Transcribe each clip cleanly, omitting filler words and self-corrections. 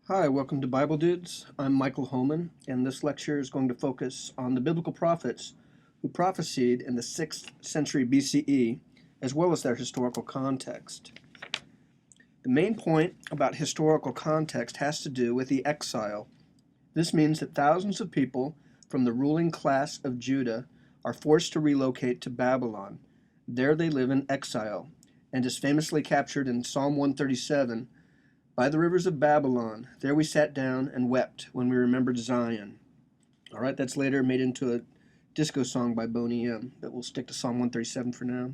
Hi, welcome to BibleDudes. I'm Michael Holman, and this lecture is going to focus on the biblical prophets who prophesied in the 6th century BCE, as well as their historical context. The main point about historical context has to do with the exile. This means that thousands of people from the ruling class of Judah are forced to relocate to Babylon. There they live in exile, and is famously captured in Psalm 137, "By the rivers of Babylon, there we sat down and wept when we remembered Zion." All right, that's later made into a disco song by Boney M, but we'll stick to Psalm 137 for now.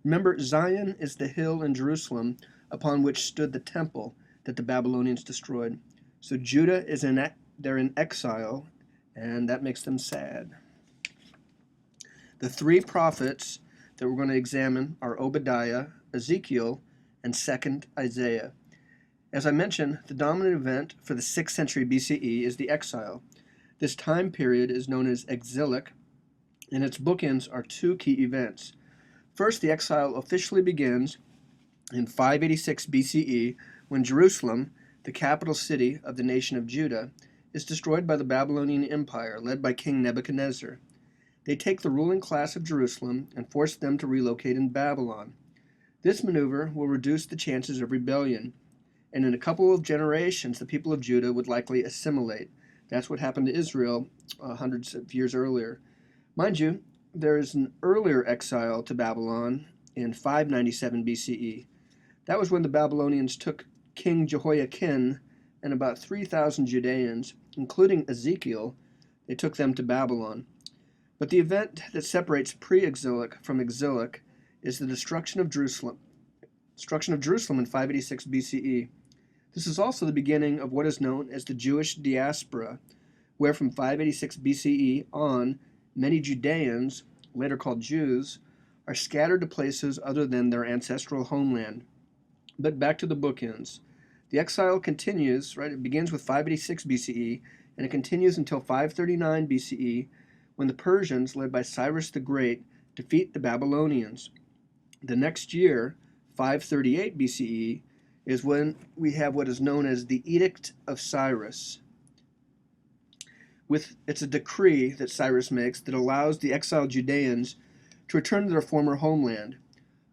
Remember, Zion is the hill in Jerusalem upon which stood the temple that the Babylonians destroyed. So Judah they're in exile, and that makes them sad. The three prophets that we're going to examine are Obadiah, Ezekiel, and 2nd Isaiah. As I mentioned, the dominant event for the 6th century BCE is the exile. This time period is known as exilic, and its bookends are two key events. First, the exile officially begins in 586 BCE when Jerusalem, the capital city of the nation of Judah, is destroyed by the Babylonian Empire led by King Nebuchadnezzar. They take the ruling class of Jerusalem and force them to relocate in Babylon. This maneuver will reduce the chances of rebellion, and in a couple of generations, the people of Judah would likely assimilate. That's what happened to Israel hundreds of years earlier. Mind you, there is an earlier exile to Babylon in 597 BCE. That was when the Babylonians took King Jehoiakim and about 3,000 Judeans, including Ezekiel. They took them to Babylon. But the event that separates pre-exilic from exilic is the destruction of Jerusalem in 586 BCE. This is also the beginning of what is known as the Jewish diaspora, where from 586 BCE on, many Judeans, later called Jews, are scattered to places other than their ancestral homeland. But back to the bookends. The exile continues, right? It begins with 586 BCE, and it continues until 539 BCE, when the Persians, led by Cyrus the Great, defeat the Babylonians. The next year, 538 BCE, is when we have what is known as the Edict of Cyrus. It's a decree that Cyrus makes that allows the exiled Judeans to return to their former homeland.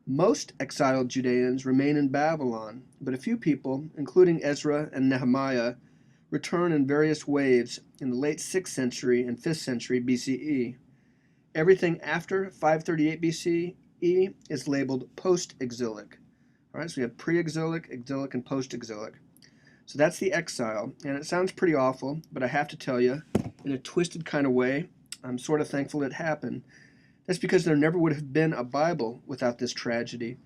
Most exiled Judeans remain in Babylon, but a few people, including Ezra and Nehemiah, return in various waves in the late 6th century and 5th century BCE. Everything after 538 BCE is labeled post-exilic. All right, so we have pre-exilic, exilic, and post-exilic. So that's the exile, and it sounds pretty awful, but I have to tell you, in a twisted kind of way, I'm sort of thankful it happened. That's because there never would have been a Bible without this tragedy.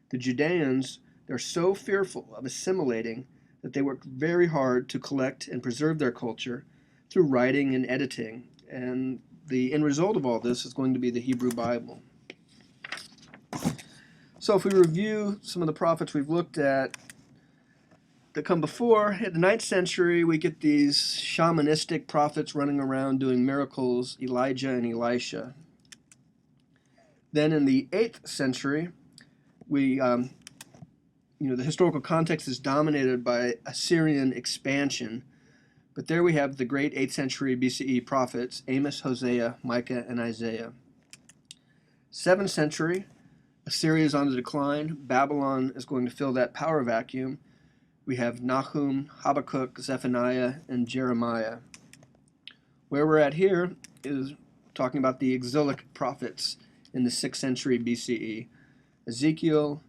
The Judeans, they're so fearful of assimilating that they work very hard to collect and preserve their culture through writing and editing, and the end result of all this is going to be the Hebrew Bible. So if we review some of the prophets we've looked at that come before, in the 9th century we get these shamanistic prophets running around doing miracles, Elijah and Elisha. Then in the 8th century, the historical context is dominated by Assyrian expansion, but there we have the great 8th century BCE prophets, Amos, Hosea, Micah, and Isaiah. 7th century, Assyria is on the decline. Babylon is going to fill that power vacuum. We have Nahum, Habakkuk, Zephaniah, and Jeremiah. Where we're at here is talking about the exilic prophets in the 6th century BCE. Ezekiel,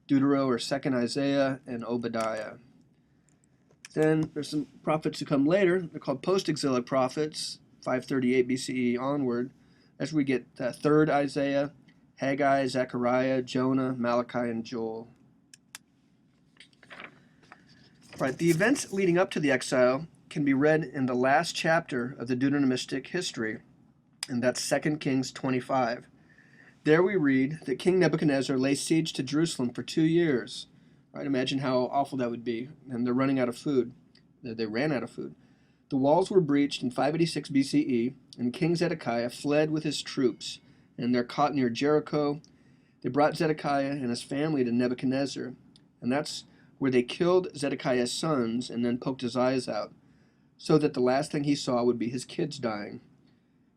Deutero or 2nd Isaiah, and Obadiah. Then there's some prophets who come later. They're called post-exilic prophets, 538 BCE onward, as we get 3rd Isaiah, Haggai, Zechariah, Jonah, Malachi, and Joel. Right, the events leading up to the exile can be read in the last chapter of the Deuteronomistic history, and that's 2 Kings 25. There we read that King Nebuchadnezzar lay siege to Jerusalem for 2 years. Right, imagine how awful that would be, and they're running out of food. They ran out of food. The walls were breached in 586 BCE, and King Zedekiah fled with his troops, and they're caught near Jericho. They brought Zedekiah and his family to Nebuchadnezzar, and that's where they killed Zedekiah's sons and then poked his eyes out, so that the last thing he saw would be his kids dying.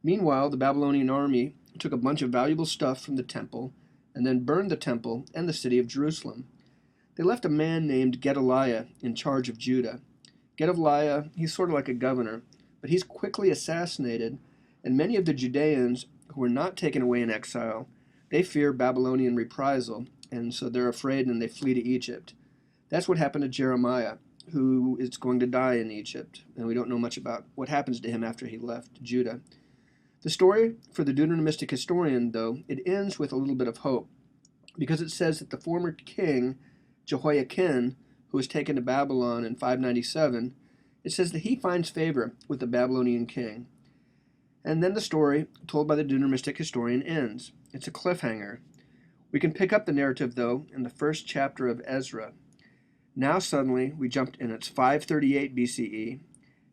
Meanwhile, the Babylonian army took a bunch of valuable stuff from the temple and then burned the temple and the city of Jerusalem. They left a man named Gedaliah in charge of Judah. Gedaliah, he's sort of like a governor, but he's quickly assassinated, and many of the Judeans who were not taken away in exile, they fear Babylonian reprisal, and so they're afraid and they flee to Egypt. That's what happened to Jeremiah, who is going to die in Egypt, and we don't know much about what happens to him after he left Judah. The story, for the Deuteronomistic historian, though, it ends with a little bit of hope, because it says that the former king, Jehoiakim, who was taken to Babylon in 597, it says that he finds favor with the Babylonian king. And then the story, told by the Deuteronomistic historian, ends. It's a cliffhanger. We can pick up the narrative, though, in the first chapter of Ezra. Now suddenly, we jumped in, it's 538 BCE,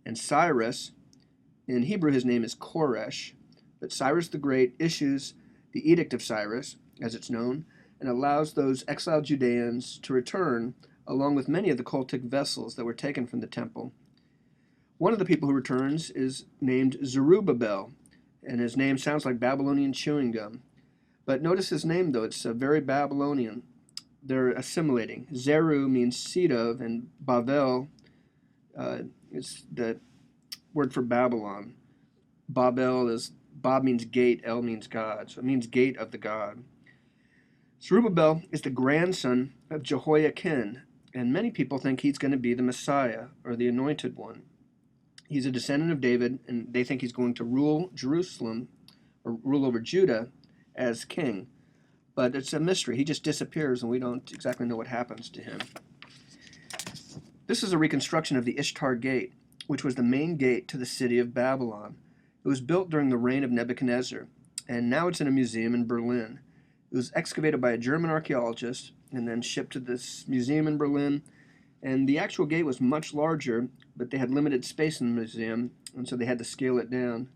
and Cyrus, in Hebrew his name is Koresh, but Cyrus the Great issues the Edict of Cyrus, as it's known, and allows those exiled Judeans to return, along with many of the cultic vessels that were taken from the temple. One of the people who returns is named Zerubbabel, and his name sounds like Babylonian chewing gum. But notice his name, though, it's very Babylonian. They're assimilating. Zeru means seed of, and Babel is the word for Babylon. Babel is, Bob means gate, El means God, so it means gate of the God. Zerubbabel is the grandson of Jehoiakim, and many people think he's going to be the Messiah, or the Anointed One. He's a descendant of David, and they think he's going to rule Jerusalem, or rule over Judah, as king. But it's a mystery. He just disappears, and we don't exactly know what happens to him. This is a reconstruction of the Ishtar Gate, which was the main gate to the city of Babylon. It was built during the reign of Nebuchadnezzar, and now it's in a museum in Berlin. It was excavated by a German archaeologist and then shipped to this museum in Berlin. And the actual gate was much larger, but they had limited space in the museum, and so they had to scale it down.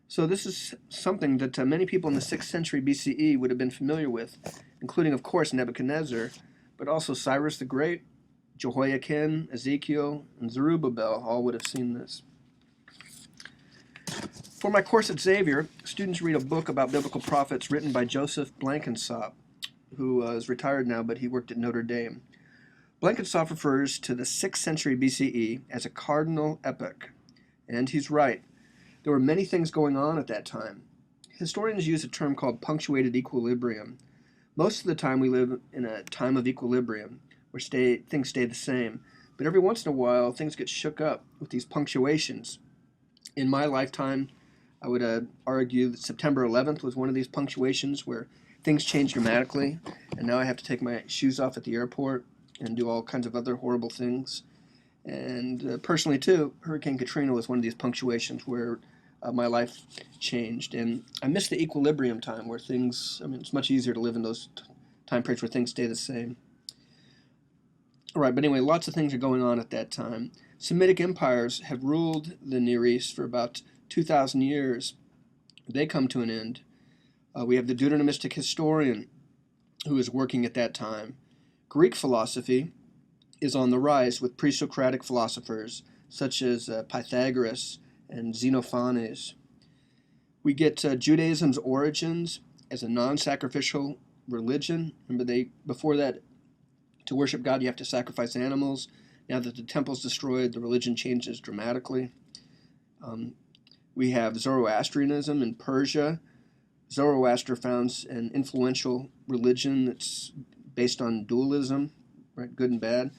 So this is something that many people in the 6th century BCE would have been familiar with, including, of course, Nebuchadnezzar, but also Cyrus the Great, Jehoiakim, Ezekiel, and Zerubbabel all would have seen this. For my course at Xavier, students read a book about biblical prophets written by Joseph Blenkinsop, who is retired now, but he worked at Notre Dame. Blenkinsop refers to the 6th century BCE as a cardinal epoch, and he's right. There were many things going on at that time. Historians use a term called punctuated equilibrium. Most of the time we live in a time of equilibrium, where things stay the same, but every once in a while things get shook up with these punctuations. In my lifetime, I would argue that September 11th was one of these punctuations where things changed dramatically, and now I have to take my shoes off at the airport and do all kinds of other horrible things. And personally, too, Hurricane Katrina was one of these punctuations where my life changed. And I miss the equilibrium time where things, it's much easier to live in those time periods where things stay the same. All right, but anyway, lots of things are going on at that time. Semitic empires have ruled the Near East for about 2,000 years. They come to an end. We have the Deuteronomistic historian who is working at that time. Greek philosophy is on the rise with pre-Socratic philosophers such as Pythagoras and Xenophanes. We get Judaism's origins as a non-sacrificial religion. Remember, before that, to worship God, you have to sacrifice animals. Now that the temple's destroyed, the religion changes dramatically. We have Zoroastrianism in Persia. Zoroaster founds an influential religion that's based on dualism, right, good and bad.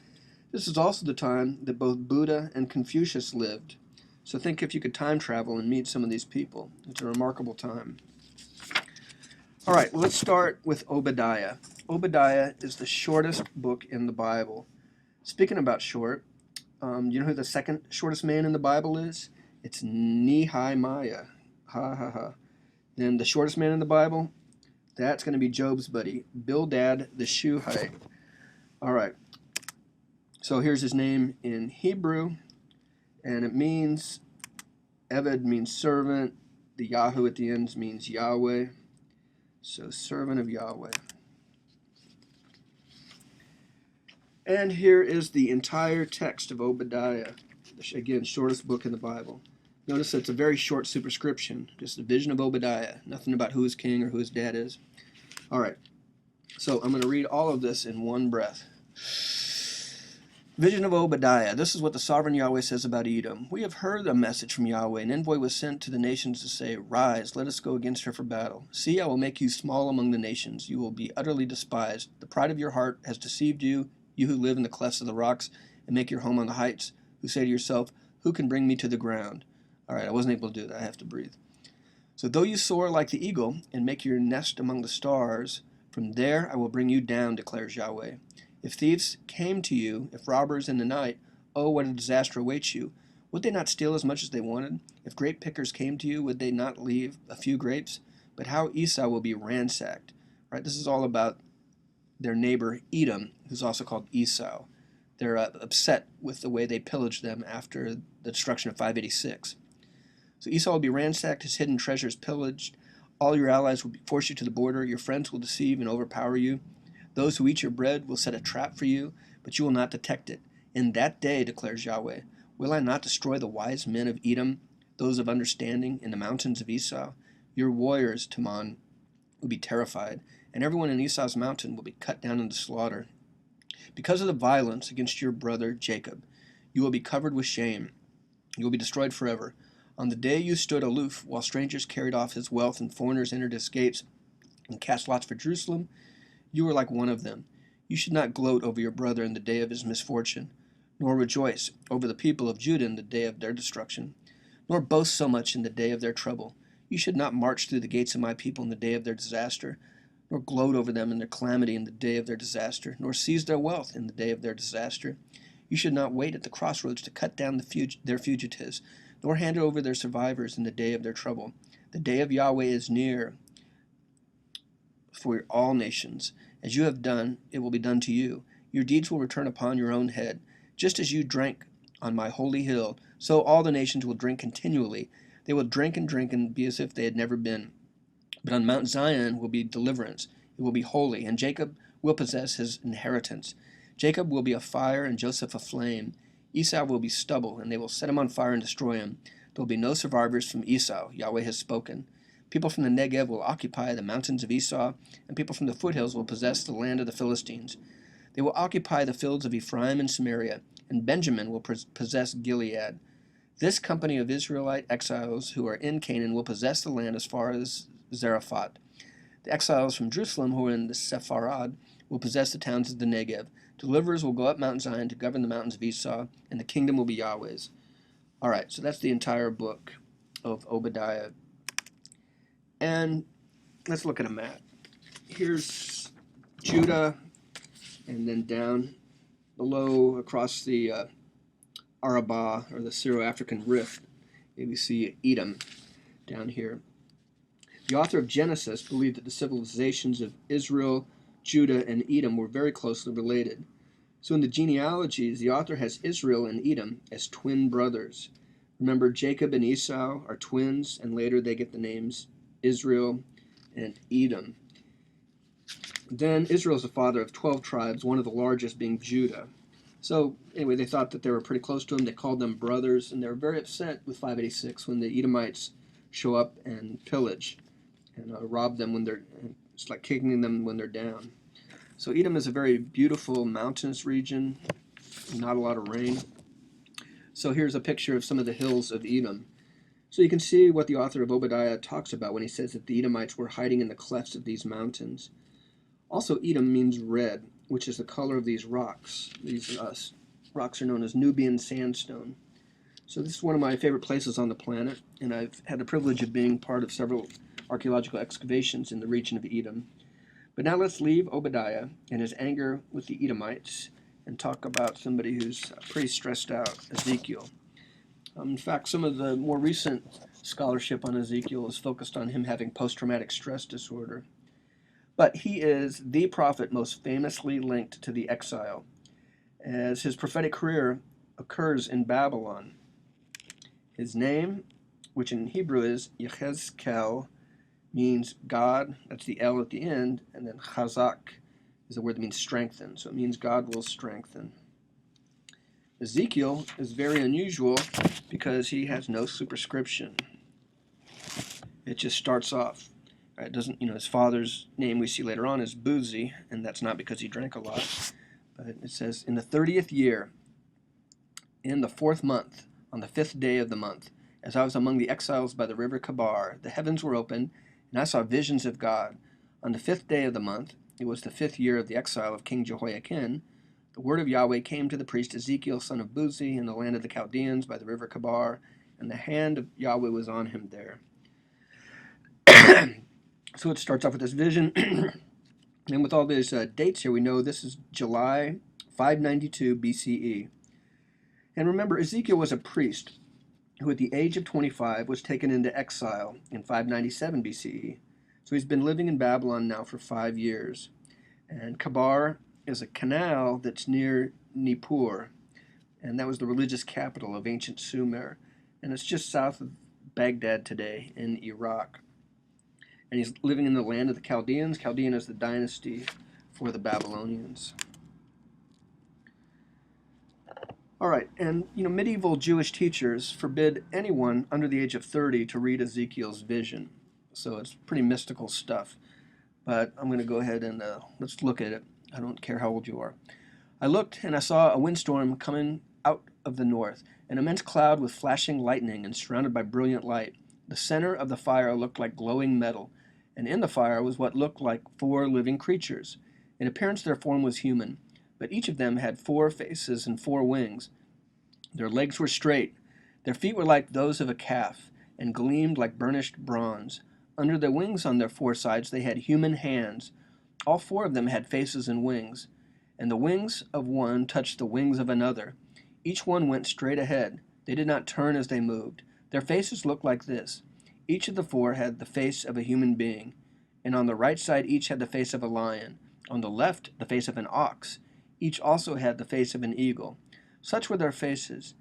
This is also the time that both Buddha and Confucius lived. So think if you could time travel and meet some of these people. It's a remarkable time. All right, let's start with Obadiah. Obadiah is the shortest book in the Bible. Speaking about short, you know who the second shortest man in the Bible is? It's Nehemiah. Ha ha ha. Then the shortest man in the Bible, that's going to be Job's buddy, Bildad the Shuhite. All right. So here's his name in Hebrew, and it means, Eved means servant, the Yahoo at the end means Yahweh, so servant of Yahweh. And here is the entire text of Obadiah. Again, shortest book in the Bible. Notice it's a very short superscription, just a vision of Obadiah. Nothing about who is king or who his dad is. All right, so I'm going to read all of this in one breath. Vision of Obadiah. This is what the sovereign Yahweh says about Edom. We have heard a message from Yahweh. An envoy was sent to the nations to say, "Rise, let us go against her for battle. See, I will make you small among the nations. You will be utterly despised. The pride of your heart has deceived you, you who live in the clefts of the rocks and make your home on the heights, who say to yourself, who can bring me to the ground?" All right, I wasn't able to do that. I have to breathe. So though you soar like the eagle and make your nest among the stars, from there I will bring you down, declares Yahweh. If thieves came to you, if robbers in the night, oh, what a disaster awaits you. Would they not steal as much as they wanted? If grape pickers came to you, would they not leave a few grapes? But how Esau will be ransacked. Right? This is all about their neighbor Edom, who's also called Esau. They're upset with the way they pillaged them after the destruction of 586. So Esau will be ransacked, his hidden treasures pillaged. All your allies will force you to the border. Your friends will deceive and overpower you. Those who eat your bread will set a trap for you, but you will not detect it. In that day, declares Yahweh, will I not destroy the wise men of Edom, those of understanding, in the mountains of Esau? Your warriors, Taman, will be terrified, and everyone in Esau's mountain will be cut down into slaughter. Because of the violence against your brother Jacob, you will be covered with shame. You will be destroyed forever. On the day you stood aloof while strangers carried off his wealth and foreigners entered his gates and cast lots for Jerusalem, you were like one of them. You should not gloat over your brother in the day of his misfortune, nor rejoice over the people of Judah in the day of their destruction, nor boast so much in the day of their trouble. You should not march through the gates of my people in the day of their disaster, nor gloat over them in their calamity in the day of their disaster, nor seize their wealth in the day of their disaster. You should not wait at the crossroads to cut down their fugitives, nor hand over their survivors in the day of their trouble. The day of Yahweh is near for all nations. As you have done, it will be done to you. Your deeds will return upon your own head. Just as you drank on my holy hill, so all the nations will drink continually. They will drink and be as if they had never been. But on Mount Zion will be deliverance. It will be holy, and Jacob will possess his inheritance. Jacob will be a fire and Joseph a flame. Esau will be stubble, and they will set him on fire and destroy him. There will be no survivors from Esau. Yahweh has spoken. People from the Negev will occupy the mountains of Esau, and people from the foothills will possess the land of the Philistines. They will occupy the fields of Ephraim and Samaria, and Benjamin will possess Gilead. This company of Israelite exiles who are in Canaan will possess the land as far as Zarephath. The exiles from Jerusalem who are in the Sepharad will possess the towns of the Negev. Deliverers will go up Mount Zion to govern the mountains of Esau, and the kingdom will be Yahweh's. All right, so that's the entire book of Obadiah. And let's look at a map. Here's Judah, and then down below across the Arabah, or the Syro-African Rift, we see Edom down here. The author of Genesis believed that the civilizations of Israel, Judah, and Edom were very closely related. So in the genealogies, the author has Israel and Edom as twin brothers. Remember, Jacob and Esau are twins, and later they get the names Israel and Edom. Then Israel is the father of 12 tribes, one of the largest being Judah. So anyway, they thought that they were pretty close to him. They called them brothers, and they were very upset with 586 when the Edomites show up and pillage and rob them when they're, it's like kicking them when they're down. So Edom is a very beautiful mountainous region, not a lot of rain. So here's a picture of some of the hills of Edom. So you can see what the author of Obadiah talks about when he says that the Edomites were hiding in the clefts of these mountains. Also, Edom means red, which is the color of these rocks. These rocks are known as Nubian sandstone. So this is one of my favorite places on the planet, and I've had the privilege of being part of several archaeological excavations in the region of Edom. But now let's leave Obadiah and his anger with the Edomites and talk about somebody who's pretty stressed out, Ezekiel. In fact, some of the more recent scholarship on Ezekiel is focused on him having post-traumatic stress disorder. But he is the prophet most famously linked to the exile, as his prophetic career occurs in Babylon. His name, which in Hebrew is Yechezkel, means God, that's the L at the end, and then Chazak is a word that means strengthen. So it means God will strengthen. Ezekiel is very unusual because he has no superscription. It just starts off. It doesn't, his father's name we see later on is Boozy, and that's not because he drank a lot. But it says, in the 30th year, in the 4th month, on the 5th day of the month, as I was among the exiles by the river Kabar, the heavens were opened, and I saw visions of God. On the 5th day of the month, it was the 5th year of the exile of King Jehoiakim, the word of Yahweh came to the priest Ezekiel, son of Buzi, in the land of the Chaldeans by the river Kabar, and the hand of Yahweh was on him there. So it starts off with this vision, and with all these dates here, we know this is July 592 BCE. And remember, Ezekiel was a priest who at the age of 25 was taken into exile in 597 BCE. So he's been living in Babylon now for 5 years. And Kabar is a canal that's near Nippur, and that was the religious capital of ancient Sumer. And it's just south of Baghdad today in Iraq. And he's living in the land of the Chaldeans. Chaldean is the dynasty for the Babylonians. All right, and medieval Jewish teachers forbid anyone under the age of 30 to read Ezekiel's vision. So it's pretty mystical stuff. But I'm going to go ahead and let's look at it. I don't care how old you are. I looked and I saw a windstorm coming out of the north, an immense cloud with flashing lightning and surrounded by brilliant light. The center of the fire looked like glowing metal, and in the fire was what looked like 4 living creatures. In appearance their form was human, but each of them had 4 faces and 4 wings. Their legs were straight. Their feet were like those of a calf, and gleamed like burnished bronze. Under the wings on their 4 sides they had human hands. All 4 of them had faces and wings, and the wings of one touched the wings of another. Each one went straight ahead. They did not turn as they moved. Their faces looked like this. Each of the 4 had the face of a human being, and on the right side each had the face of a lion. On the left, the face of an ox. Each also had the face of an eagle. Such were their faces.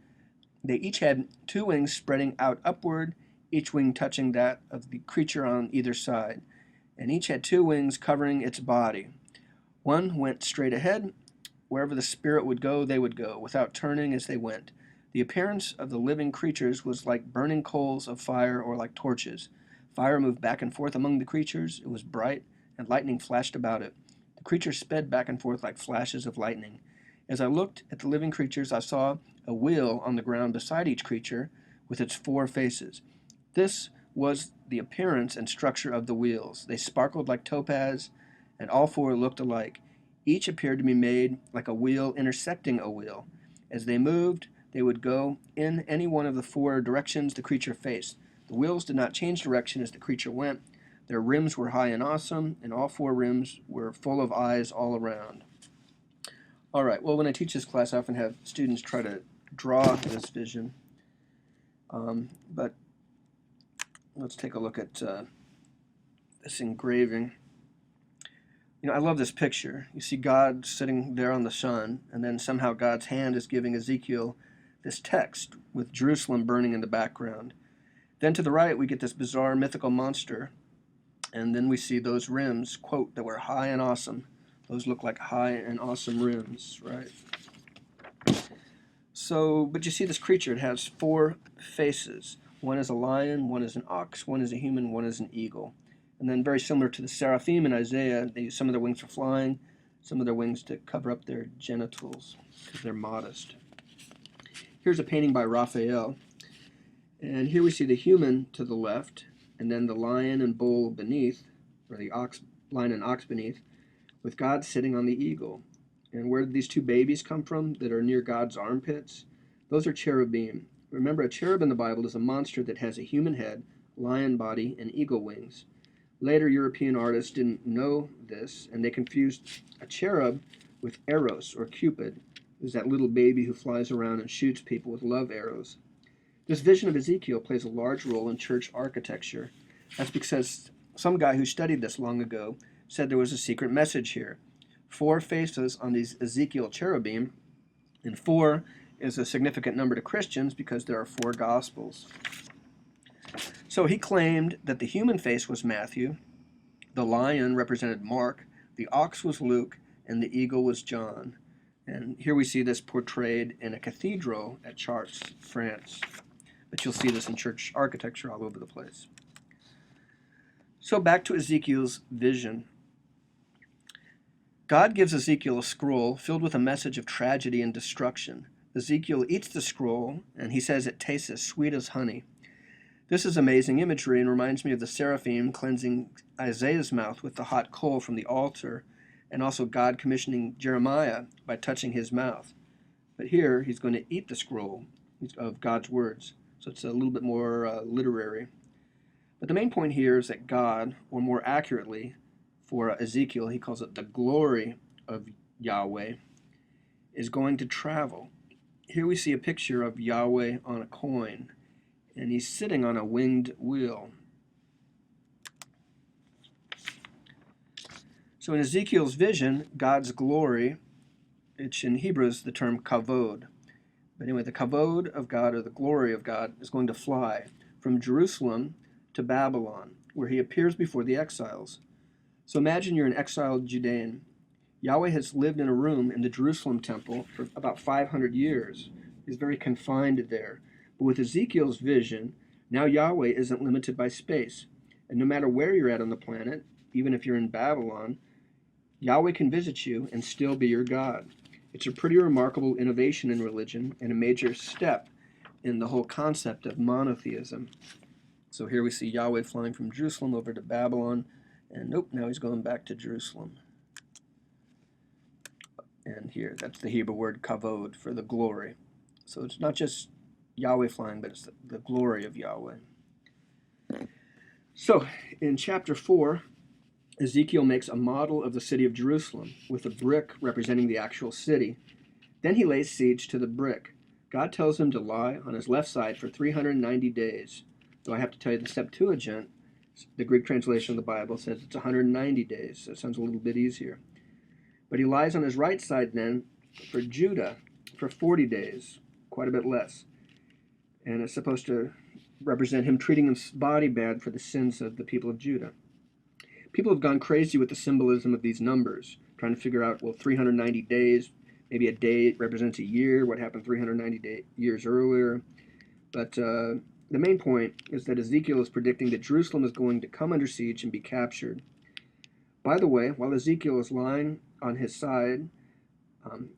They each had 2 wings spreading out upward, each wing touching that of the creature on either side, and each had 2 wings covering its body. One went straight ahead. Wherever the spirit would go, they would go, without turning as they went. The appearance of the living creatures was like burning coals of fire or like torches. Fire moved back and forth among the creatures. It was bright, and lightning flashed about it. The creatures sped back and forth like flashes of lightning. As I looked at the living creatures, I saw a wheel on the ground beside each creature with its 4 faces. This was the appearance and structure of the wheels. They sparkled like topaz, and all 4 looked alike. Each appeared to be made like a wheel intersecting a wheel. As they moved, they would go in any one of the 4 directions the creature faced. The wheels did not change direction as the creature went. Their rims were high and awesome, and all 4 rims were full of eyes all around. All right, well, when I teach this class, I often have students try to draw this vision. But let's take a look at this engraving. I love this picture. You see God sitting there on the sun, and then somehow God's hand is giving Ezekiel this text with Jerusalem burning in the background. Then to the right, we get this bizarre mythical monster, and then we see those rims, quote, that were high and awesome. Those look like high and awesome rims, right? So, but you see this creature, it has 4 faces. One is a lion, one is an ox, one is a human, one is an eagle. And then very similar to the seraphim in Isaiah, they use some of their wings for flying, some of their wings to cover up their genitals because they're modest. Here's a painting by Raphael. And here we see the human to the left, and then the lion and bull beneath, or the lion and ox beneath, with God sitting on the eagle. And where did these 2 babies come from that are near God's armpits? Those are cherubim. Remember, a cherub in the Bible is a monster that has a human head, lion body, and eagle wings. Later, European artists didn't know this, and they confused a cherub with Eros, or Cupid, who's that little baby who flies around and shoots people with love arrows. This vision of Ezekiel plays a large role in church architecture. That's because some guy who studied this long ago said there was a secret message here. 4 faces on these Ezekiel cherubim, and 4 is a significant number to Christians because there are 4 Gospels. So he claimed that the human face was Matthew, the lion represented Mark, the ox was Luke, and the eagle was John. And here we see this portrayed in a cathedral at Chartres, France. But you'll see this in church architecture all over the place. So back to Ezekiel's vision. God gives Ezekiel a scroll filled with a message of tragedy and destruction. Ezekiel eats the scroll, and he says it tastes as sweet as honey. This is amazing imagery and reminds me of the seraphim cleansing Isaiah's mouth with the hot coal from the altar, and also God commissioning Jeremiah by touching his mouth. But here, he's going to eat the scroll of God's words, so it's a little bit more literary. But the main point here is that God, or more accurately, for Ezekiel, he calls it the glory of Yahweh, is going to travel. Here we see a picture of Yahweh on a coin, and he's sitting on a winged wheel. So in Ezekiel's vision, God's glory, which in Hebrew is the term kavod. But anyway, the kavod of God, or the glory of God, is going to fly from Jerusalem to Babylon, where he appears before the exiles. So imagine you're an exiled Judean. Yahweh has lived in a room in the Jerusalem temple for about 500 years. He's very confined there. But with Ezekiel's vision, now Yahweh isn't limited by space. And no matter where you're at on the planet, even if you're in Babylon, Yahweh can visit you and still be your God. It's a pretty remarkable innovation in religion and a major step in the whole concept of monotheism. So here we see Yahweh flying from Jerusalem over to Babylon, and nope, now he's going back to Jerusalem. And here, that's the Hebrew word kavod for the glory. So it's not just Yahweh flying, but it's the glory of Yahweh. So in chapter 4, Ezekiel makes a model of the city of Jerusalem with a brick representing the actual city. Then he lays siege to the brick. God tells him to lie on his left side for 390 days. Though I have to tell you, the Septuagint, the Greek translation of the Bible, says it's 190 days. So it sounds a little bit easier. But he lies on his right side then for Judah for 40 days, quite a bit less. And it's supposed to represent him treating his body bad for the sins of the people of Judah. People have gone crazy with the symbolism of these numbers, trying to figure out, well, 390 days, maybe a day represents a year, what happened 390 years earlier. But the main point is that Ezekiel is predicting that Jerusalem is going to come under siege and be captured. By the way, while Ezekiel is lying on his side,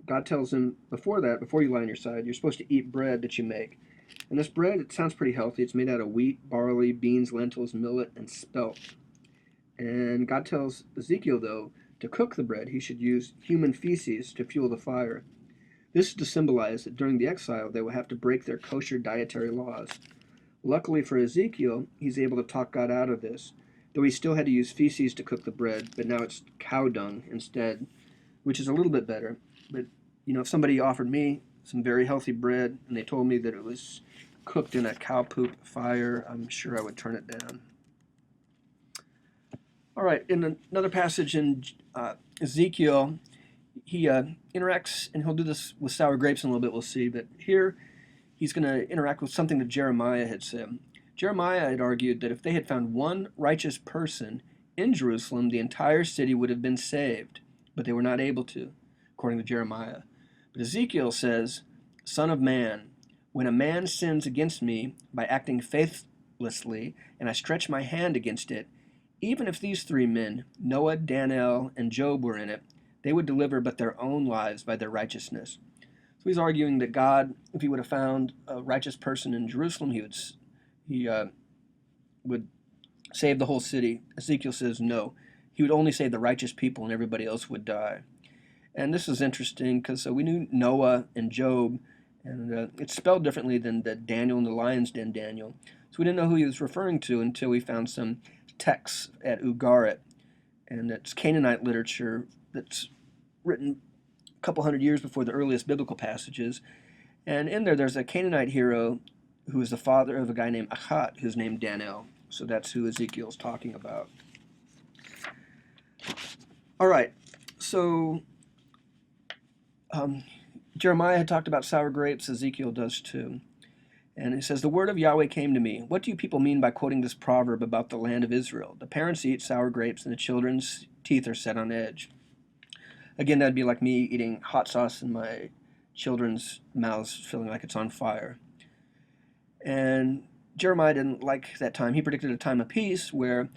God tells him before you lie on your side, you're supposed to eat bread that you make. And this bread, it sounds pretty healthy. It's made out of wheat, barley, beans, lentils, millet, and spelt. And God tells Ezekiel, though, to cook the bread, he should use human feces to fuel the fire. This is to symbolize that during the exile, they will have to break their kosher dietary laws. Luckily for Ezekiel, he's able to talk God out of this, though he still had to use feces to cook the bread, but now it's cow dung instead, which is a little bit better. But, you know, if somebody offered me some very healthy bread and they told me that it was cooked in a cow poop fire, I'm sure I would turn it down. All right, in another passage in Ezekiel, he interacts, and he'll do this with sour grapes in a little bit, we'll see, but here he's going to interact with something that Jeremiah had said. Jeremiah had argued that if they had found one righteous person in Jerusalem, the entire city would have been saved, but they were not able to, according to Jeremiah. But Ezekiel says, "Son of man, when a man sins against me by acting faithlessly, and I stretch my hand against it, even if these three men, Noah, Daniel, and Job, were in it, they would deliver but their own lives by their righteousness." So he's arguing that God, if he would have found a righteous person in Jerusalem, he would save the whole city. Ezekiel says no. He would only save the righteous people and everybody else would die. And this is interesting because we knew Noah and Job, and it's spelled differently than the Daniel and the lion's den Daniel. So we didn't know who he was referring to until we found some texts at Ugarit, and it's Canaanite literature that's written a couple hundred years before the earliest biblical passages. And in there's a Canaanite hero who is the father of a guy named Achat, who's named Daniel. So that's who Ezekiel's talking about. All right, so Jeremiah had talked about sour grapes. Ezekiel does too. And it says, "The word of Yahweh came to me. What do you people mean by quoting this proverb about the land of Israel? The parents eat sour grapes and the children's teeth are set on edge." Again, that'd be like me eating hot sauce in my children's mouths, feeling like it's on fire. And Jeremiah didn't like that time. He predicted a time of peace where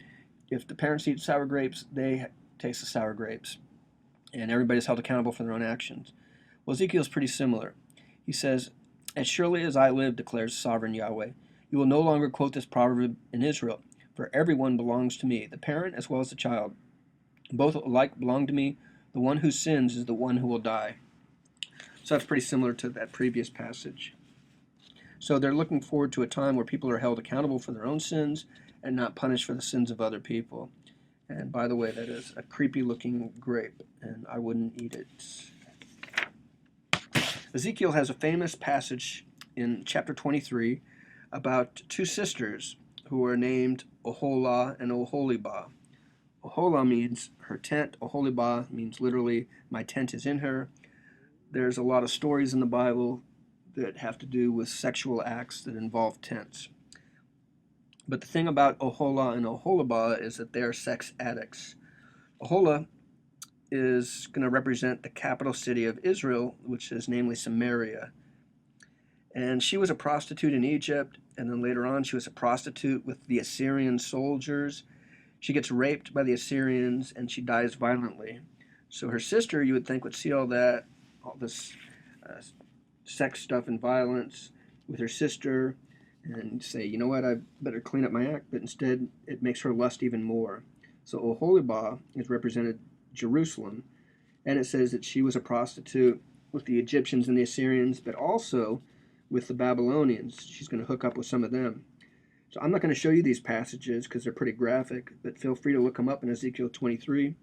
if the parents eat sour grapes, they taste the sour grapes, and everybody's held accountable for their own actions. Well, Ezekiel's pretty similar. He says, "As surely as I live, declares sovereign Yahweh, you will no longer quote this proverb in Israel, for everyone belongs to me, the parent as well as the child. Both alike belong to me. The one who sins is the one who will die." So that's pretty similar to that previous passage. So they're looking forward to a time where people are held accountable for their own sins and not punished for the sins of other people. And by the way, that is a creepy looking grape, and I wouldn't eat it. Ezekiel has a famous passage in chapter 23 about two sisters who are named Oholah and Oholibah. Oholah means her tent. Oholibah means literally, my tent is in her. There's a lot of stories in the Bible that have to do with sexual acts that involve tents. But the thing about Oholah and Oholibah is that they are sex addicts. Oholah is going to represent the capital city of Israel, which is namely Samaria. And she was a prostitute in Egypt, and then later on she was a prostitute with the Assyrian soldiers. She gets raped by the Assyrians, and she dies violently. So her sister, you would think, would see all this sex stuff and violence with her sister, and say, you know what, I better clean up my act, but instead it makes her lust even more. So Oholibah is represented Jerusalem, and it says that she was a prostitute with the Egyptians and the Assyrians, but also with the Babylonians. She's going to hook up with some of them. So I'm not going to show you these passages because they're pretty graphic, but feel free to look them up in Ezekiel 23.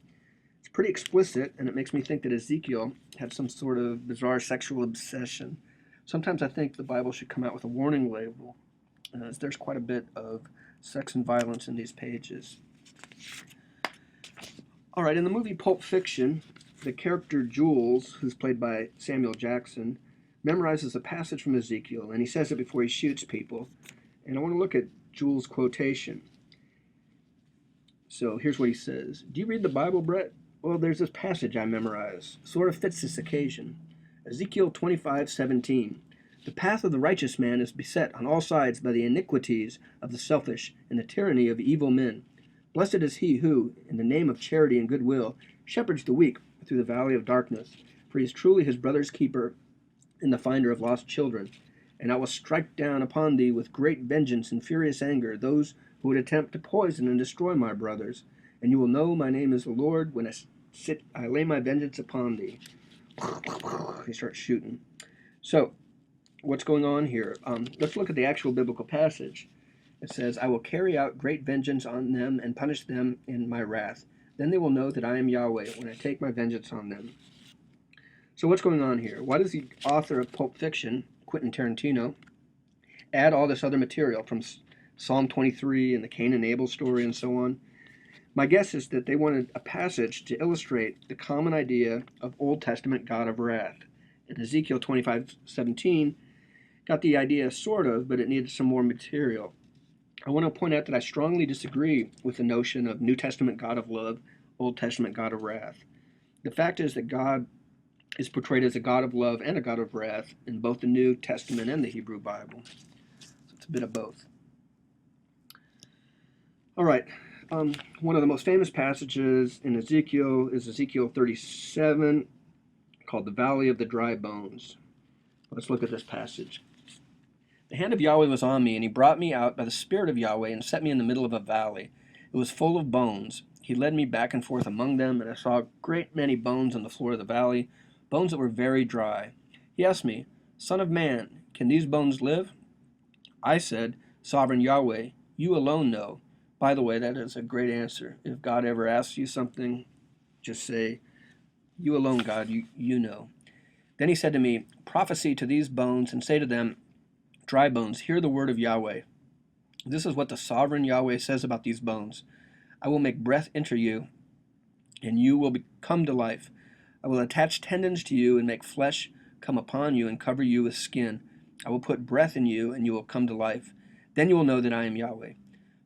It's pretty explicit, and it makes me think that Ezekiel had some sort of bizarre sexual obsession. Sometimes I think the Bible should come out with a warning label, as there's quite a bit of sex and violence in these pages. All right, in the movie Pulp Fiction, the character Jules, who's played by Samuel Jackson, memorizes a passage from Ezekiel, and he says it before he shoots people. And I want to look at Jules' quotation. So here's what he says. "Do you read the Bible, Brett? Well, there's this passage I memorize. Sort of fits this occasion. Ezekiel 25:17. The path of the righteous man is beset on all sides by the iniquities of the selfish and the tyranny of evil men. Blessed is he who, in the name of charity and goodwill, shepherds the weak through the valley of darkness, for he is truly his brother's keeper and the finder of lost children. And I will strike down upon thee with great vengeance and furious anger those who would attempt to poison and destroy my brothers. And you will know my name is the Lord when I lay my vengeance upon thee." He starts shooting. So, what's going on here? Let's look at the actual biblical passage. It says, "I will carry out great vengeance on them and punish them in my wrath. Then they will know that I am Yahweh when I take my vengeance on them." So what's going on here? Why does the author of Pulp Fiction, Quentin Tarantino, add all this other material from Psalm 23 and the Cain and Abel story and so on? My guess is that they wanted a passage to illustrate the common idea of Old Testament God of wrath. And Ezekiel 25:17 got the idea sort of, but it needed some more material. I want to point out that I strongly disagree with the notion of New Testament God of love, Old Testament God of wrath. The fact is that God is portrayed as a God of love and a God of wrath in both the New Testament and the Hebrew Bible. So it's a bit of both. All right. One of the most famous passages in Ezekiel is Ezekiel 37, called the Valley of the Dry Bones. Let's look at this passage. "The hand of Yahweh was on me, and he brought me out by the Spirit of Yahweh and set me in the middle of a valley. It was full of bones. He led me back and forth among them, and I saw a great many bones on the floor of the valley, bones that were very dry. He asked me, 'Son of man, can these bones live?' I said, 'Sovereign Yahweh, you alone know.'" By the way, that is a great answer. If God ever asks you something, just say, "You alone, God, you know." Then he said to me, "Prophesy to these bones and say to them, 'Dry bones, hear the word of Yahweh. This is what the sovereign Yahweh says about these bones. I will make breath enter you, and you will come to life. I will attach tendons to you and make flesh come upon you and cover you with skin. I will put breath in you, and you will come to life. Then you will know that I am Yahweh.'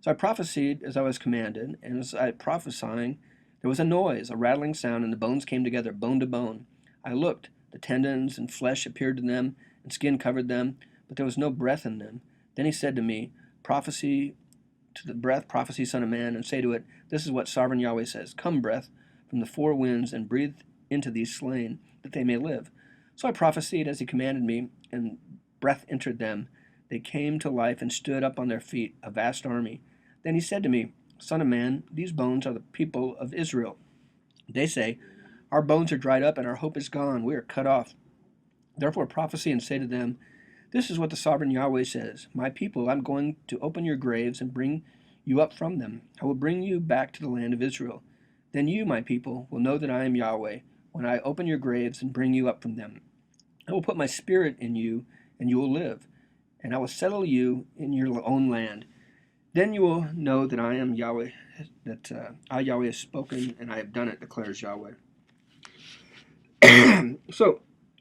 So I prophesied as I was commanded, and as I prophesying, There was a noise, a rattling sound, and the bones came together, bone to bone. I looked. The tendons and flesh appeared to them, and skin covered them, but there was no breath in them. Then he said to me, Prophecy to the breath, prophesy, son of man, and say to it, This is what sovereign Yahweh says. Come, breath, from the four winds, and breathe into these slain, that they may live. So I prophesied as he commanded me, and breath entered them. They came to life and stood up on their feet, a vast army. Then he said to me, Son of man, these bones are the people of Israel. They say, Our bones are dried up, and our hope is gone. We are cut off. Therefore prophesy and say to them, This is what the sovereign Yahweh says. My people, I'm going to open your graves and bring you up from them. I will bring you back to the land of Israel. Then you, my people, will know that I am Yahweh, when I open your graves and bring you up from them. I will put my spirit in you, and you will live, and I will settle you in your own land. Then you will know that I am Yahweh, that I, Yahweh, have spoken, and I have done it, declares Yahweh. So,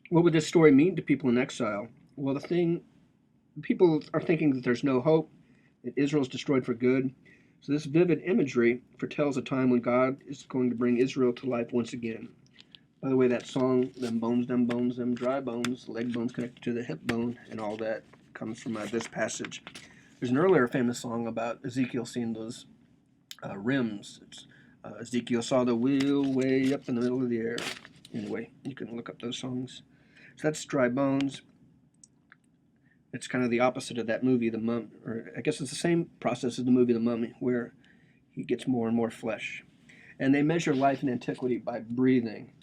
what would this story mean to people in exile? Well, people are thinking that there's no hope, that Israel is destroyed for good. So this vivid imagery foretells a time when God is going to bring Israel to life once again. By the way, that song, them bones, them dry bones, leg bones connected to the hip bone, and all that comes from this passage. There's an earlier famous song about Ezekiel seeing those rims. Ezekiel saw the wheel way up in the middle of the air. Anyway, you can look up those songs. So that's dry bones. It's kind of the opposite of that movie, The Mummy, or I guess it's the same process as the movie The Mummy, where he gets more and more flesh. And they measure life in antiquity by breathing.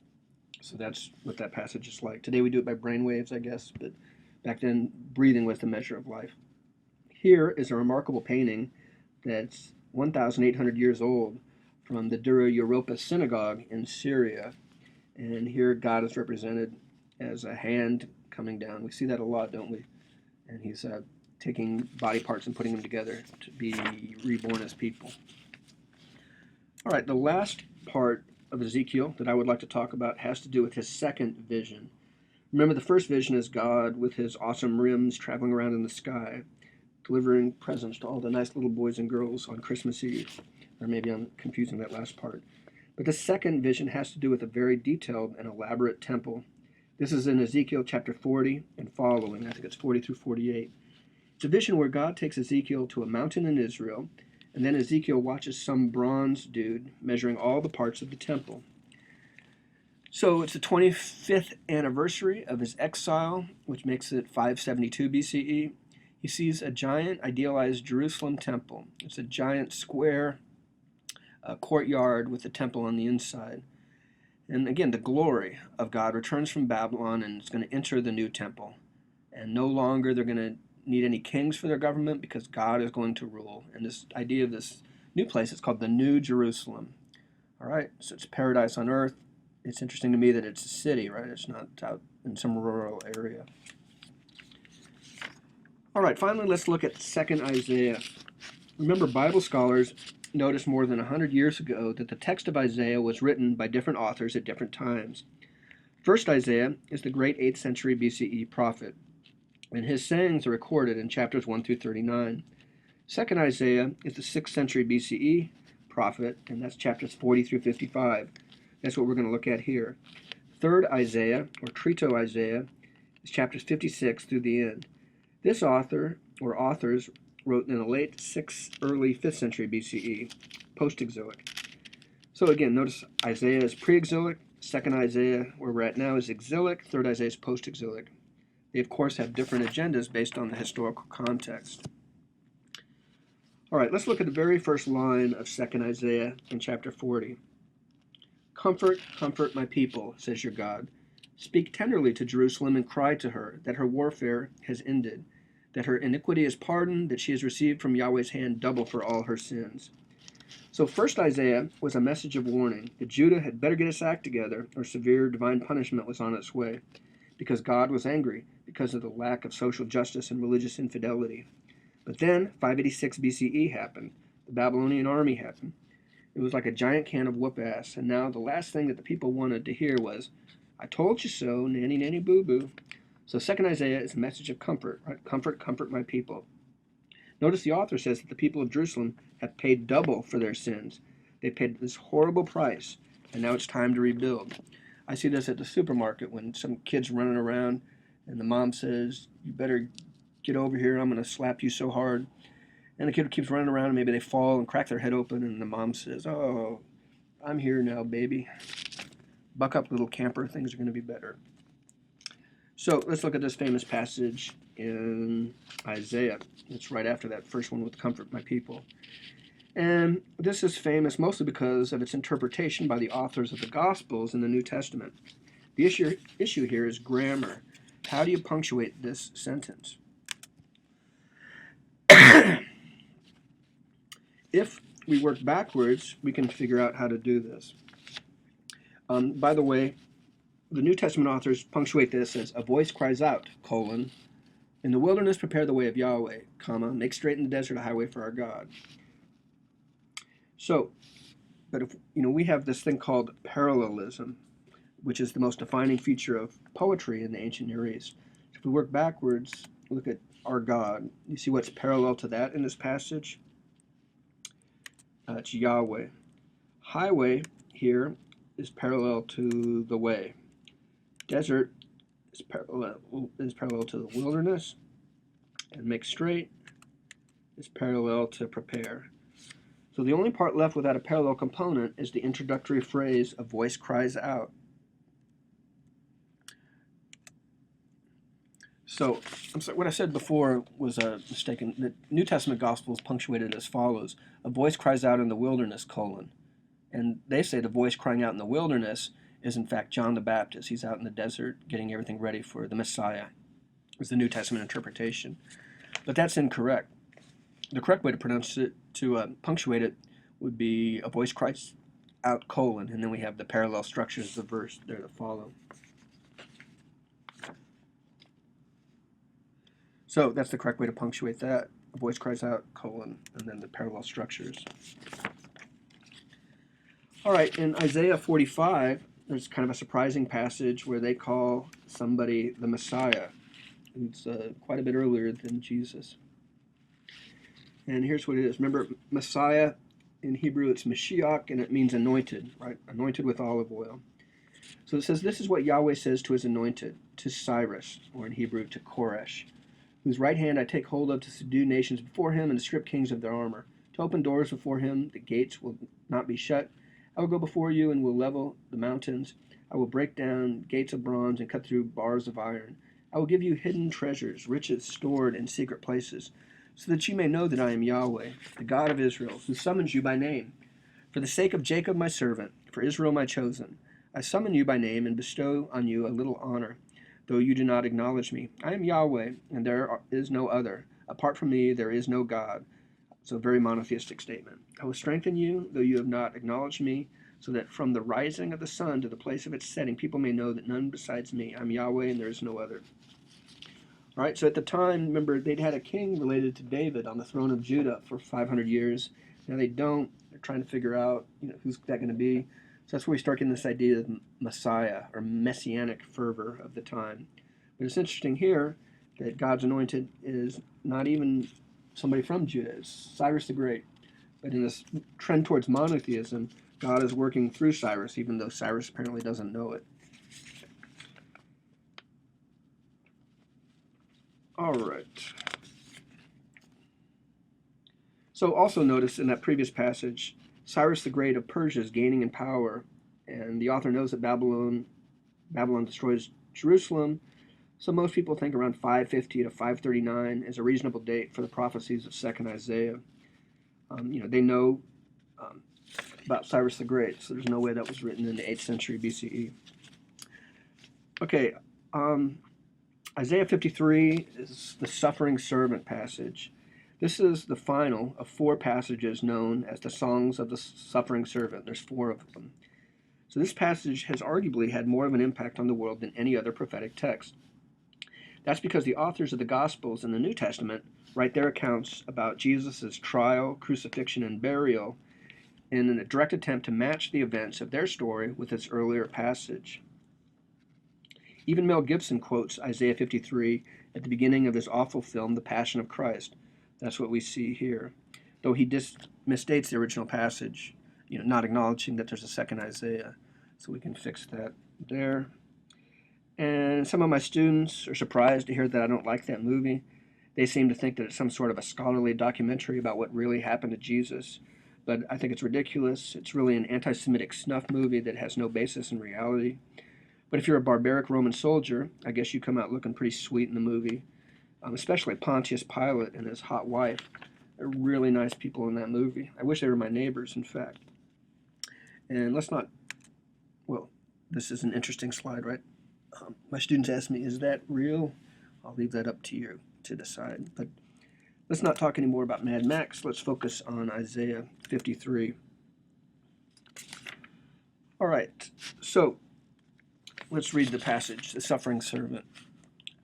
So that's what that passage is like. Today we do it by brain waves, I guess, but back then breathing was the measure of life. Here is a remarkable painting that's 1,800 years old from the Dura Europa synagogue in Syria. And here God is represented as a hand coming down. We see that a lot, don't we? And he's taking body parts and putting them together to be reborn as people. All right, the last part of Ezekiel that I would like to talk about has to do with his second vision. Remember, the first vision is God with his awesome rims traveling around in the sky, delivering presents to all the nice little boys and girls on Christmas Eve. Or maybe I'm confusing that last part. But the second vision has to do with a very detailed and elaborate temple. This is in Ezekiel chapter 40 and following. I think it's 40 through 48. It's a vision where God takes Ezekiel to a mountain in Israel, and then Ezekiel watches some bronze dude measuring all the parts of the temple. So it's the 25th anniversary of his exile, which makes it 572 BCE. He sees a giant idealized Jerusalem temple. It's a giant square courtyard with the temple on the inside. And again, the glory of God returns from Babylon and is going to enter the new temple. And no longer they're going to need any kings for their government because God is going to rule. And this idea of this new place is called the New Jerusalem. All right, so it's paradise on earth. It's interesting to me that it's a city, right? It's not out in some rural area. All right, finally, let's look at 2nd Isaiah. Remember, Bible scholars noticed more than 100 years ago that the text of Isaiah was written by different authors at different times. First Isaiah is the great 8th century BCE prophet, and his sayings are recorded in chapters 1 through 39. Second Isaiah is the 6th century BCE prophet, and that's chapters 40 through 55. That's what we're going to look at here. Third Isaiah, or Trito Isaiah, is chapters 56 through the end. This author, or authors, wrote in the late 6th, early 5th century BCE, post-exilic. So again, notice Isaiah is pre-exilic, 2nd Isaiah, where we're at now, is exilic, 3rd Isaiah is post-exilic. They, of course, have different agendas based on the historical context. All right, let's look at the very first line of 2nd Isaiah in chapter 40. Comfort, comfort my people, says your God. Speak tenderly to Jerusalem and cry to her that her warfare has ended, that her iniquity is pardoned, that she has received from Yahweh's hand double for all her sins. So first Isaiah was a message of warning that Judah had better get its act together or severe divine punishment was on its way, because God was angry because of the lack of social justice and religious infidelity. But then 586 BCE happened. The Babylonian army happened. It was like a giant can of whoop-ass, and now the last thing that the people wanted to hear was, I told you so, nanny, nanny, boo-boo. So 2nd Isaiah is a message of comfort, right? Comfort, comfort my people. Notice the author says that the people of Jerusalem have paid double for their sins. They paid this horrible price, and now it's time to rebuild. I see this at the supermarket when some kid's running around and the mom says, "You better get over here, I'm going to slap you so hard." And the kid keeps running around and maybe they fall and crack their head open and the mom says, "Oh, I'm here now, baby. Buck up, little camper, things are going to be better." So let's look at this famous passage in Isaiah. It's right after that first one with "Comfort my people." And this is famous mostly because of its interpretation by the authors of the Gospels in the New Testament. The issue here is grammar. How do you punctuate this sentence? If we work backwards, we can figure out how to do this. By the way, the New Testament authors punctuate this as "a voice cries out, colon, in the wilderness prepare the way of Yahweh, comma, make straight in the desert a highway for our God." So, but if we have this thing called parallelism, which is the most defining feature of poetry in the ancient Near East. If we work backwards, look at our God. You see what's parallel to that in this passage? It's Yahweh. Highway here is parallel to the way. Desert is parallel to the wilderness, and make straight is parallel to prepare. So the only part left without a parallel component is the introductory phrase, "a voice cries out." So, I'm sorry, what I said before was a mistake. The New Testament Gospel is punctuated as follows: "A voice cries out in the wilderness, colon." And they say the voice crying out in the wilderness is in fact John the Baptist. He's out in the desert getting everything ready for the Messiah, is the New Testament interpretation. But that's incorrect. The correct way to pronounce it, to punctuate it, would be "a voice cries out, colon," and then we have the parallel structures of the verse there that follow. So that's the correct way to punctuate that. "A voice cries out, colon," and then the parallel structures. All right, in Isaiah 45, there's kind of a surprising passage where they call somebody the Messiah. It's quite a bit earlier than Jesus. And here's what it is. Remember, Messiah, in Hebrew, it's Mashiach, and it means anointed, right? Anointed with olive oil. So it says, "This is what Yahweh says to his anointed, to Cyrus," or in Hebrew, to Koresh, "whose right hand I take hold of to subdue nations before him and to strip kings of their armor, to open doors before him, the gates will not be shut. I will go before you and will level the mountains. I will break down gates of bronze and cut through bars of iron. I will give you hidden treasures, riches stored in secret places, so that you may know that I am Yahweh, the God of Israel, who summons you by name. For the sake of Jacob my servant, for Israel my chosen, I summon you by name and bestow on you a little honor, though you do not acknowledge me. I am Yahweh, and there is no other. Apart from me, there is no God." It's a very monotheistic statement. "I will strengthen you, though you have not acknowledged me, so that from the rising of the sun to the place of its setting, people may know that none besides me. I'm Yahweh, and there is no other." All right, so at the time, remember, they'd had a king related to David on the throne of Judah for 500 years. Now they don't. They're trying to figure out, who's that going to be. So that's where we start getting this idea of Messiah, or messianic fervor of the time. But it's interesting here that God's anointed is not even somebody from Judah. It's Cyrus the Great. But in this trend towards monotheism, God is working through Cyrus, even though Cyrus apparently doesn't know it. All right. So also notice in that previous passage, Cyrus the Great of Persia is gaining in power, and the author knows that Babylon destroys Jerusalem. So most people think around 550 to 539 is a reasonable date for the prophecies of 2nd Isaiah. They know about Cyrus the Great, so there's no way that was written in the 8th century BCE. Okay, Isaiah 53 is the suffering servant passage. This is the final of 4 passages known as the Songs of the Suffering Servant. There's 4 of them. So this passage has arguably had more of an impact on the world than any other prophetic text. That's because the authors of the Gospels in the New Testament write their accounts about Jesus' trial, crucifixion, and burial in a direct attempt to match the events of their story with its earlier passage. Even Mel Gibson quotes Isaiah 53 at the beginning of his awful film, The Passion of Christ. That's what we see here, though he misstates the original passage not acknowledging that there's a second Isaiah. So we can fix that there. And some of my students are surprised to hear that I don't like that movie. They seem to think that it's some sort of a scholarly documentary about what really happened to Jesus. But I think it's ridiculous. It's really an anti-Semitic snuff movie that has no basis in reality. But if you're a barbaric Roman soldier, I guess you come out looking pretty sweet in the movie. Especially Pontius Pilate and his hot wife. They're really nice people in that movie. I wish they were my neighbors, in fact. And this is an interesting slide, right? My students ask me, is that real? I'll leave that up to you to decide. But let's not talk anymore about Mad Max. Let's focus on Isaiah 53. All right, so let's read the passage, the suffering servant.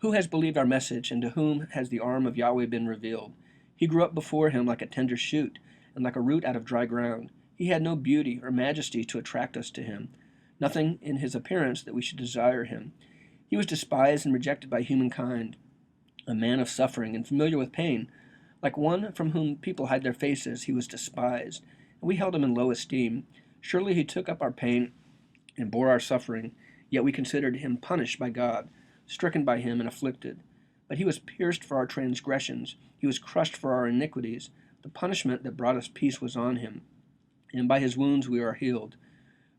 Who has believed our message, and to whom has the arm of Yahweh been revealed? He grew up before him like a tender shoot, and like a root out of dry ground. He had no beauty or majesty to attract us to him, nothing in his appearance that we should desire him. He was despised and rejected by humankind, a man of suffering and familiar with pain. Like one from whom people hide their faces, he was despised, and we held him in low esteem. Surely he took up our pain and bore our suffering, yet we considered him punished by God, stricken by him and afflicted. But he was pierced for our transgressions, he was crushed for our iniquities. The punishment that brought us peace was on him, and by his wounds we are healed.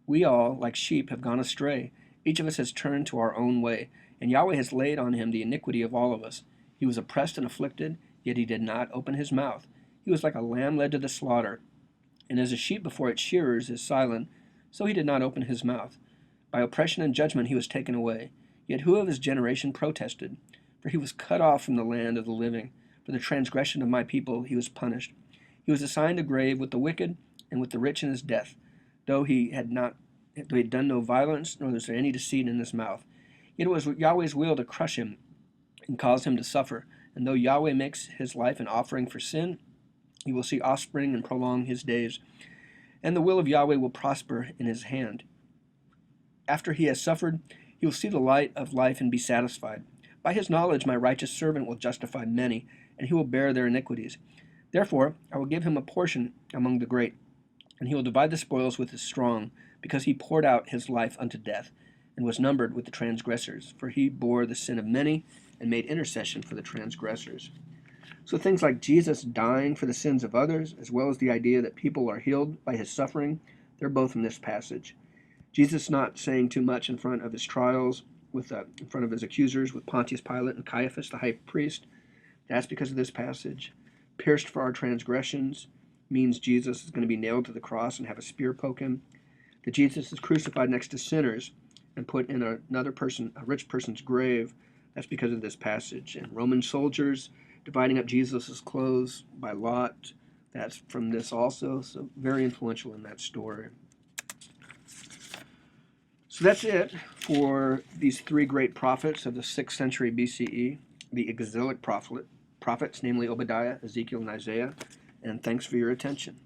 We all, like sheep, have gone astray. Each of us has turned to our own way, and Yahweh has laid on him the iniquity of all of us. He was oppressed and afflicted, yet he did not open his mouth. He was like a lamb led to the slaughter, and as a sheep before its shearers is silent, so he did not open his mouth. By oppression and judgment he was taken away. Yet who of his generation protested? For he was cut off from the land of the living. For the transgression of my people he was punished. He was assigned a grave with the wicked and with the rich in his death, though he had done no violence, nor was there any deceit in his mouth. Yet it was Yahweh's will to crush him and cause him to suffer. And though Yahweh makes his life an offering for sin, he will see offspring and prolong his days. And the will of Yahweh will prosper in his hand. After he has suffered, he will see the light of life and be satisfied. By his knowledge my righteous servant will justify many, and he will bear their iniquities. Therefore I will give him a portion among the great, and he will divide the spoils with the strong, because he poured out his life unto death, and was numbered with the transgressors. For he bore the sin of many, and made intercession for the transgressors. So things like Jesus dying for the sins of others, as well as the idea that people are healed by his suffering, they're both in this passage. Jesus not saying too much in front of his trials, in front of his accusers, with Pontius Pilate and Caiaphas, the high priest. That's because of this passage. Pierced for our transgressions means Jesus is going to be nailed to the cross and have a spear poke him. That Jesus is crucified next to sinners and put in a rich person's grave. That's because of this passage. And Roman soldiers dividing up Jesus' clothes by lot. That's from this also. So very influential in that story. So that's it for these three great prophets of the 6th century BCE, the exilic prophets, namely Obadiah, Ezekiel, and Isaiah. And thanks for your attention.